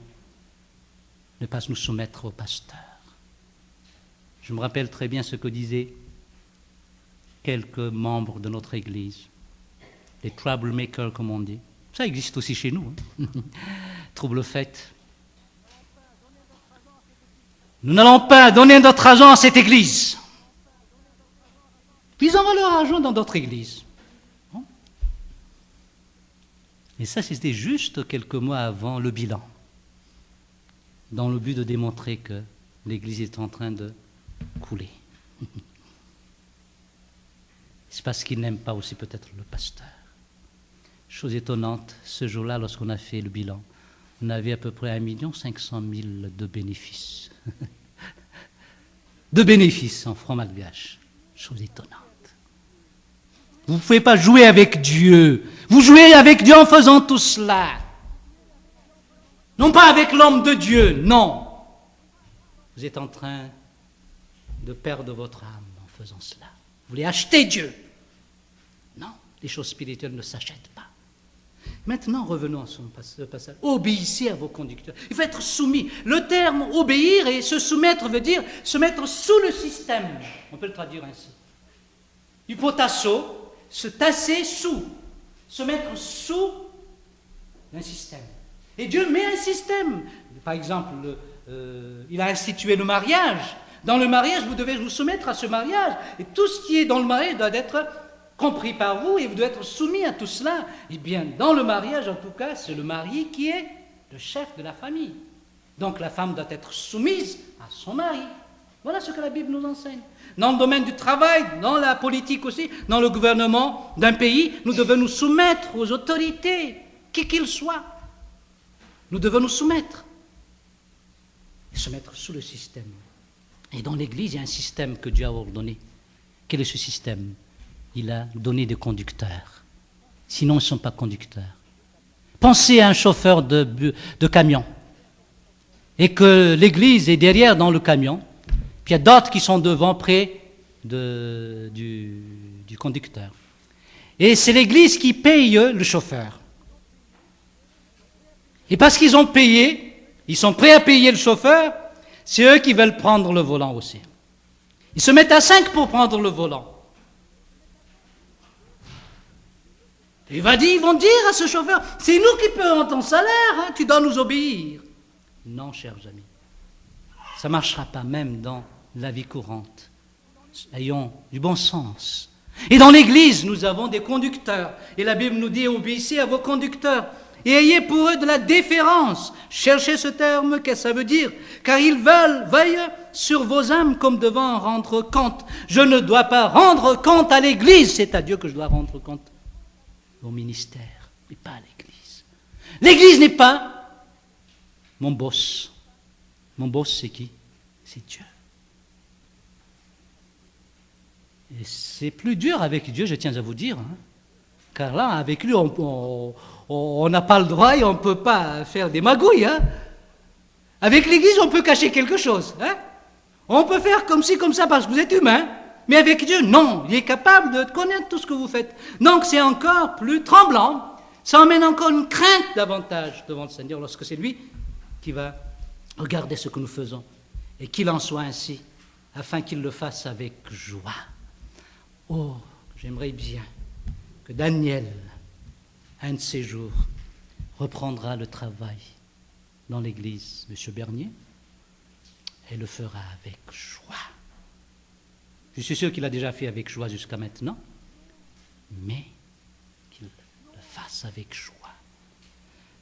ne pas nous soumettre au pasteur. Je me rappelle très bien ce que disaient quelques membres de notre Église, les troublemakers, comme on dit. Ça existe aussi chez nous. Hein. Trouble fait. Nous n'allons pas donner notre argent à cette Église. Ils envoient leur argent dans d'autres églises. Et ça, c'était juste quelques mois avant le bilan, dans le but de démontrer que l'Église est en train de couler. C'est parce qu'ils n'aiment pas aussi peut-être le pasteur. Chose étonnante, ce jour-là, lorsqu'on a fait le bilan, on avait à peu près 1 500 000 de bénéfices. De bénéfices en francs malgaches. Chose étonnante. Vous ne pouvez pas jouer avec Dieu. Vous jouez avec Dieu en faisant tout cela. Non pas avec l'homme de Dieu, non. vous êtes en train de perdre votre âme en faisant cela. Vous voulez acheter Dieu. Non, les choses spirituelles ne s'achètent pas. Maintenant, revenons à ce passage. Obéissez à vos conducteurs. Il faut être soumis. Le terme obéir et se soumettre veut dire se mettre sous le système. On peut le traduire ainsi. Hypotasso, se tasser sous. Se mettre sous un système. Et Dieu met un système. Par exemple, il a institué le mariage. Dans le mariage, vous devez vous soumettre à ce mariage. Et tout ce qui est dans le mariage doit être compris par vous et vous devez être soumis à tout cela. Eh bien, dans le mariage, en tout cas, c'est le marié qui est le chef de la famille. Donc la femme doit être soumise à son mari. Voilà ce que la Bible nous enseigne. Dans le domaine du travail, dans la politique aussi, dans le gouvernement d'un pays, nous devons nous soumettre aux autorités, qui qu'ils soient. Nous devons nous soumettre. Et se mettre sous le système. Et dans l'Église, il y a un système que Dieu a ordonné. Quel est ce système? Il a donné des conducteurs. Sinon, ils ne sont pas conducteurs. Pensez à un chauffeur de camion. Et que l'Église est derrière dans le camion. Puis il y a d'autres qui sont devant, près du conducteur. Et c'est l'Église qui paye le chauffeur. Et parce qu'ils ont payé, ils sont prêts à payer le chauffeur, c'est eux qui veulent prendre le volant aussi. Ils se mettent à 5 pour prendre le volant. Et ils vont dire à ce chauffeur, c'est nous qui payons ton salaire, hein, tu dois nous obéir. Non, chers amis, ça ne marchera pas même dans la vie courante. Ayons du bon sens. Et dans l'Église, nous avons des conducteurs. Et la Bible nous dit, obéissez à vos conducteurs. Et ayez pour eux de la déférence. Cherchez ce terme, qu'est-ce que ça veut dire? Car ils veillent sur vos âmes comme devant en rendre compte. Je ne dois pas rendre compte à l'Église, c'est à Dieu que je dois rendre compte. Au ministère, mais pas à l'Église. L'Église n'est pas mon boss. Mon boss, c'est qui? C'est Dieu. Et c'est plus dur avec Dieu, je tiens à vous dire. Hein, car là, avec lui, on n'a pas le droit et on ne peut pas faire des magouilles. Hein. Avec l'Église, on peut cacher quelque chose. Hein. On peut faire comme ci, comme ça, parce que vous êtes humain. Mais avec Dieu, non. Il est capable de connaître tout ce que vous faites. Donc c'est encore plus tremblant. Ça emmène encore une crainte davantage devant le Seigneur lorsque c'est lui qui va regarder ce que nous faisons. Et qu'il en soit ainsi, afin qu'il le fasse avec joie. Oh, j'aimerais bien que Daniel, un de ces jours, reprendra le travail dans l'Église, M. Bernier, et le fera avec joie. Je suis sûr qu'il a déjà fait avec joie jusqu'à maintenant, mais qu'il le fasse avec joie.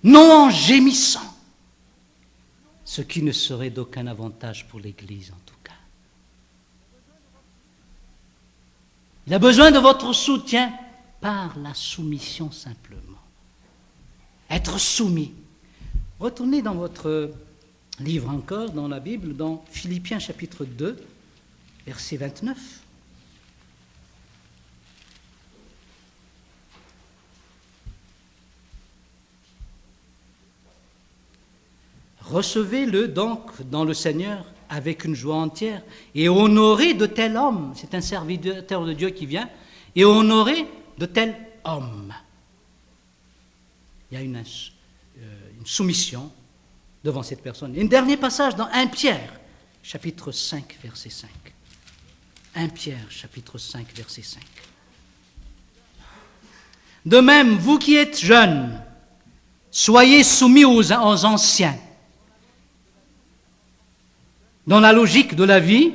Non en gémissant, ce qui ne serait d'aucun avantage pour l'Église en tout cas. Il a besoin de votre soutien par la soumission simplement. Être soumis. Retournez dans votre livre encore, dans la Bible, dans Philippiens chapitre 2, verset 29. Recevez-le donc dans le Seigneur avec une joie entière et honorez de tel homme. C'est un serviteur de Dieu qui vient. Et honorez de tel homme. Il y a une soumission devant cette personne. Et un dernier passage dans 1 Pierre, chapitre 5, verset 5. 1 Pierre, chapitre 5, verset 5. De même, vous qui êtes jeunes, soyez soumis aux anciens. Dans la logique de la vie,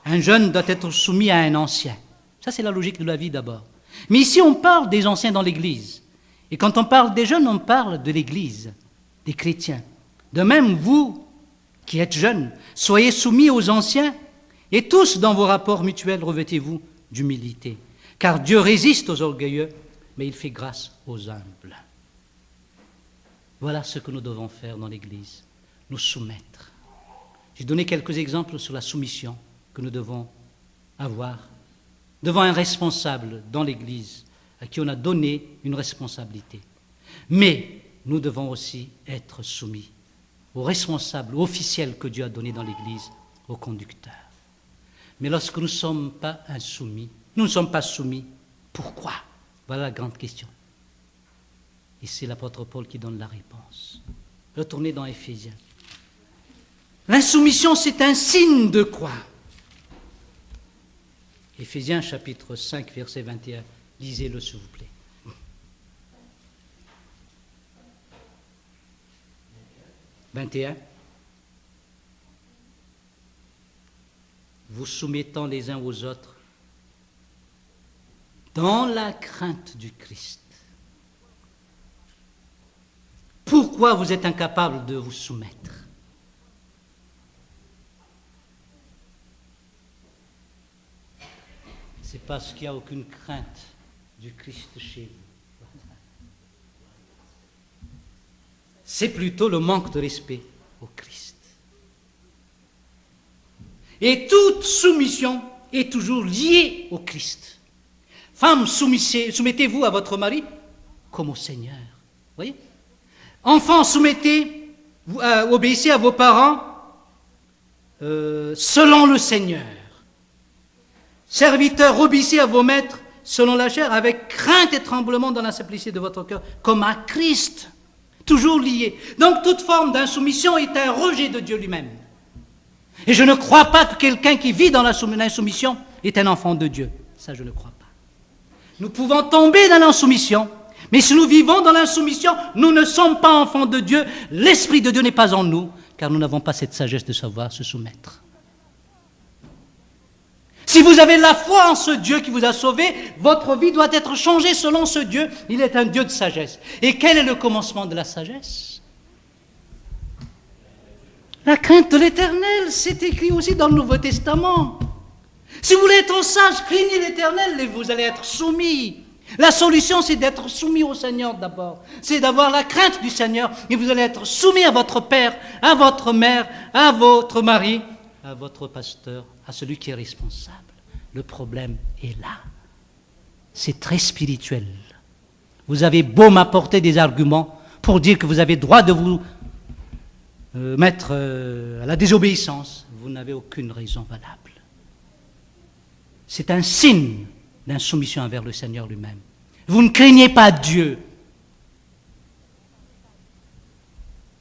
un jeune doit être soumis à un ancien. Ça, c'est la logique de la vie d'abord. Mais ici, on parle des anciens dans l'Église. Et quand on parle des jeunes, on parle de l'Église, des chrétiens. De même, vous qui êtes jeunes, soyez soumis aux anciens et tous, dans vos rapports mutuels, revêtez-vous d'humilité. Car Dieu résiste aux orgueilleux, mais il fait grâce aux humbles. Voilà ce que nous devons faire dans l'Église, nous soumettre. J'ai donné quelques exemples sur la soumission que nous devons avoir devant un responsable dans l'Église à qui on a donné une responsabilité. Mais nous devons aussi être soumis aux responsables, aux officiels que Dieu a donnés dans l'Église, aux conducteurs. Mais lorsque nous ne sommes pas insoumis, nous ne sommes pas soumis, pourquoi? Voilà la grande question. Et c'est l'apôtre Paul qui donne la réponse. Retournez dans Éphésiens. L'insoumission, c'est un signe de quoi? Éphésiens chapitre 5, verset 21. Lisez-le, s'il vous plaît. « 21. Vous soumettant les uns aux autres dans la crainte du Christ. Pourquoi vous êtes incapable de vous soumettre? C'est parce qu'il n'y a aucune crainte du Christ chez vous. C'est plutôt le manque de respect au Christ. Et toute soumission est toujours liée au Christ. Femmes, soumettez-vous à votre mari comme au Seigneur. Voyez? Enfants, obéissez à vos parents selon le Seigneur. Serviteurs, obéissez à vos maîtres selon la chair, avec crainte et tremblement dans la simplicité de votre cœur, comme à Christ, toujours lié. Donc toute forme d'insoumission est un rejet de Dieu lui-même. Et je ne crois pas que quelqu'un qui vit dans l'insoumission est un enfant de Dieu. Ça, je ne crois pas. Nous pouvons tomber dans l'insoumission, mais si nous vivons dans l'insoumission, nous ne sommes pas enfants de Dieu. L'Esprit de Dieu n'est pas en nous, car nous n'avons pas cette sagesse de savoir se soumettre. Si vous avez la foi en ce Dieu qui vous a sauvé, votre vie doit être changée selon ce Dieu. Il est un Dieu de sagesse. Et quel est le commencement de la sagesse? La crainte de l'Éternel, c'est écrit aussi dans le Nouveau Testament. Si vous voulez être sage, craignez l'Éternel et vous allez être soumis. La solution, c'est d'être soumis au Seigneur d'abord. C'est d'avoir la crainte du Seigneur et vous allez être soumis à votre père, à votre mère, à votre mari, à votre pasteur, à celui qui est responsable. Le problème est là. C'est très spirituel. Vous avez beau m'apporter des arguments pour dire que vous avez droit de vous mettre à la désobéissance, vous n'avez aucune raison valable. C'est un signe d'insoumission envers le Seigneur lui-même. Vous ne craignez pas Dieu.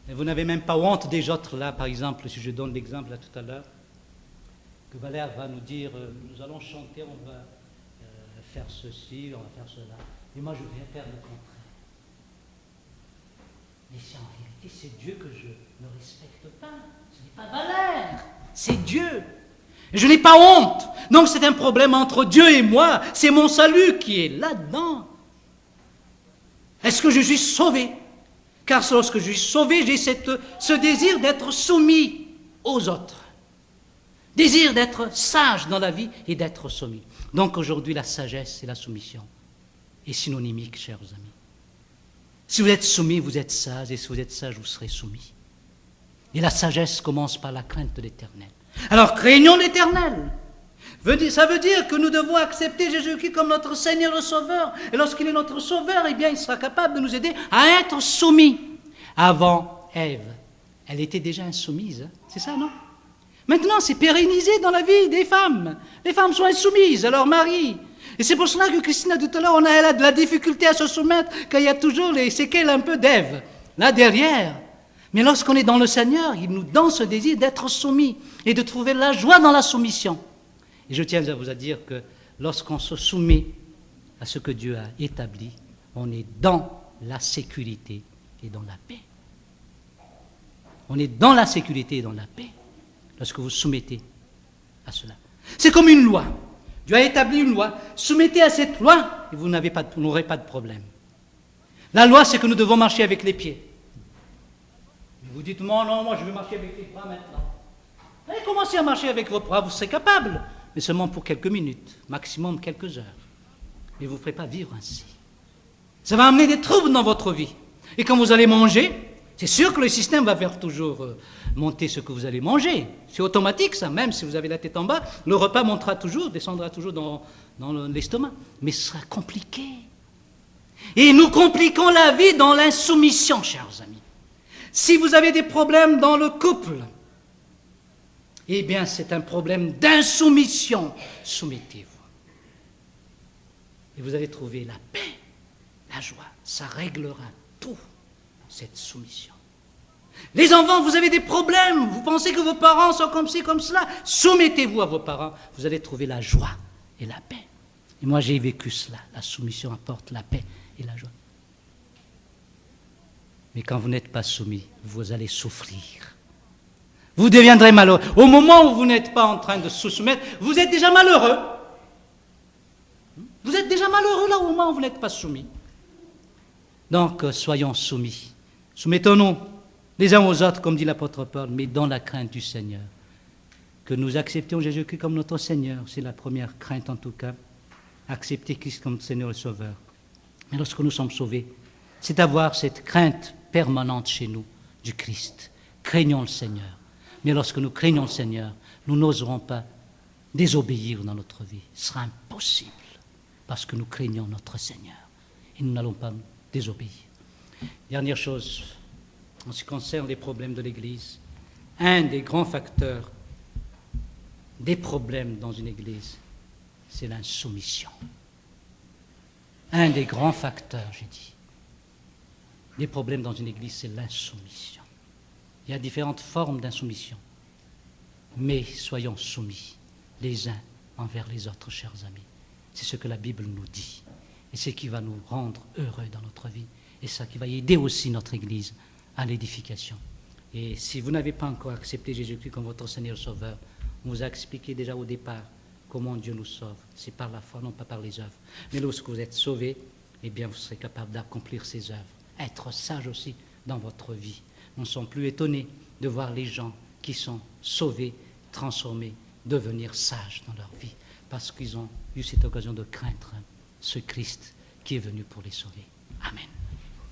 Et vous n'avez même pas honte des autres là, par exemple, si je donne l'exemple là tout à l'heure, que Valère va nous dire, nous allons chanter, on va faire ceci, on va faire cela. Et moi je viens faire le contraire. Mais c'est en réalité, c'est Dieu que je ne respecte pas. Ce n'est pas Valère, c'est Dieu. Et je n'ai pas honte. Donc c'est un problème entre Dieu et moi. C'est mon salut qui est là-dedans. Est-ce que je suis sauvé? Car lorsque je suis sauvé, j'ai ce désir d'être soumis aux autres. Désir d'être sage dans la vie et d'être soumis. Donc aujourd'hui, la sagesse et la soumission est synonymique, chers amis. Si vous êtes soumis, vous êtes sage, et si vous êtes sage, vous serez soumis. Et la sagesse commence par la crainte de l'Éternel. Alors, craignons l'Éternel. Ça veut dire que nous devons accepter Jésus-Christ comme notre Seigneur et Sauveur. Et lorsqu'il est notre Sauveur, eh bien, il sera capable de nous aider à être soumis. Avant Ève, elle était déjà insoumise. Hein? C'est ça, non? Maintenant, c'est pérennisé dans la vie des femmes. Les femmes sont insoumises à leur mari. Et c'est pour cela que Christine a dit tout à l'heure, elle a de la difficulté à se soumettre, car il y a toujours les séquelles un peu d'Ève, là derrière. Mais lorsqu'on est dans le Seigneur, il nous donne ce désir d'être soumis et de trouver la joie dans la soumission. Et je tiens à vous dire que lorsqu'on se soumet à ce que Dieu a établi, on est dans la sécurité et dans la paix. On est dans la sécurité et dans la paix lorsque vous soumettez à cela. C'est comme une loi. Dieu a établi une loi. Soumettez à cette loi et vous n'aurez pas de problème. La loi, c'est que nous devons marcher avec les pieds. Vous dites, non, moi je vais marcher avec les bras maintenant. Allez, commencez à marcher avec vos bras, vous serez capable, mais seulement pour quelques minutes, maximum quelques heures. Mais vous ne ferez pas vivre ainsi. Ça va amener des troubles dans votre vie. Et quand vous allez manger, c'est sûr que le système va faire toujours monter ce que vous allez manger. C'est automatique ça, même si vous avez la tête en bas, le repas descendra toujours dans l'estomac. Mais ce sera compliqué. Et nous compliquons la vie dans l'insoumission, chers amis. Si vous avez des problèmes dans le couple, eh bien c'est un problème d'insoumission. Soumettez-vous. Et vous allez trouver la paix, la joie. Ça réglera tout, cette soumission. Les enfants, vous avez des problèmes. Vous pensez que vos parents sont comme ci, comme cela. Soumettez-vous à vos parents. Vous allez trouver la joie et la paix. Et moi, j'ai vécu cela. La soumission apporte la paix et la joie. Mais quand vous n'êtes pas soumis, vous allez souffrir. Vous deviendrez malheureux. Au moment où vous n'êtes pas en train de se soumettre, vous êtes déjà malheureux. Vous êtes déjà malheureux là au moment où vous n'êtes pas soumis. Donc, soyons soumis. Soumettons-nous les uns aux autres, comme dit l'apôtre Paul, mais dans la crainte du Seigneur. Que nous acceptions Jésus-Christ comme notre Seigneur, c'est la première crainte en tout cas. Accepter Christ comme Seigneur et Sauveur. Mais lorsque nous sommes sauvés, c'est avoir cette crainte permanente chez nous du Christ. Craignons le Seigneur. Mais lorsque nous craignons le Seigneur, nous n'oserons pas désobéir dans notre vie. Ce sera impossible parce que nous craignons notre Seigneur. Et nous n'allons pas désobéir. Dernière chose, en ce qui concerne les problèmes de l'Église, un des grands facteurs des problèmes dans une Église, c'est l'insoumission. Un des grands facteurs, j'ai dit, des problèmes dans une Église, c'est l'insoumission. Il y a différentes formes d'insoumission, mais soyons soumis les uns envers les autres, chers amis. C'est ce que la Bible nous dit, et c'est ce qui va nous rendre heureux dans notre vie, et ça qui va aider aussi notre Église à l'édification. Et si vous n'avez pas encore accepté Jésus-Christ comme votre Seigneur Sauveur, on vous a expliqué déjà au départ comment Dieu nous sauve. C'est par la foi, non pas par les œuvres. Mais lorsque vous êtes sauvés, eh bien vous serez capable d'accomplir ces œuvres. Être sage aussi dans votre vie. Nous ne sommes plus étonnés de voir les gens qui sont sauvés, transformés, devenir sages dans leur vie, parce qu'ils ont eu cette occasion de craindre ce Christ qui est venu pour les sauver. Amen.